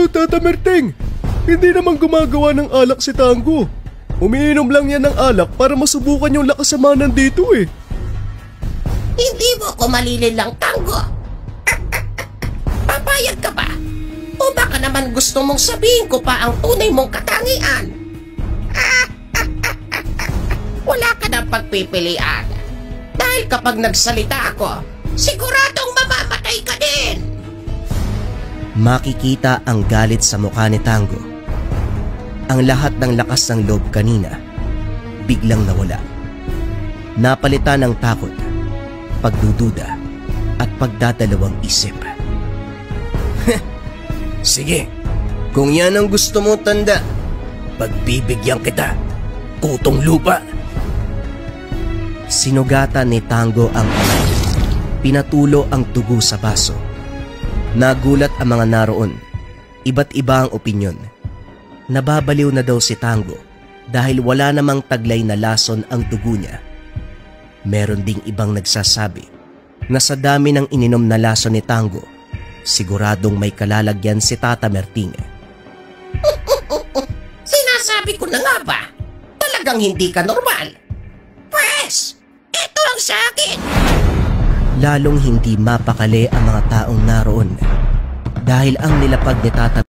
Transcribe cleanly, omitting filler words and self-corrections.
Pero Tata Merteng, hindi naman gumagawa ng alak si Tango. Umiinom lang yan ng alak para masubukan yung lakasamanan dito eh. Hindi mo ko malililang, Tango. Papayag ka ba? O baka naman gusto mong sabihin ko pa ang tunay mong katangian? Wala ka ng pagpipilian. Dahil kapag nagsalita ako, siguradong mamamatay ka din. Makikita ang galit sa mukha ni Tango. Ang lahat ng lakas ng loob kanina, biglang nawala. Napalitan ng takot, pagdududa, at pagdadalawang isip. Sige, kung yan ang gusto mo tanda, pagbibigyan kita, kutong lupa. Sinugatan ni Tango ang kamay. Pinatulo ang dugo sa baso. Nagulat ang mga naroon. Iba't iba ang opinyon. Nababaliw na daw si Tango dahil wala namang taglay na lason ang dugo niya. Meron ding ibang nagsasabi na sa dami ng ininom na lason ni Tango, siguradong may kalalagyan si Tata Merting. Sinasabi ko na nga ba? Talagang hindi ka normal. Pwes, ito ang sa akin. Lalong hindi mapakali ang mga taong naroon dahil ang nilapag ni Tata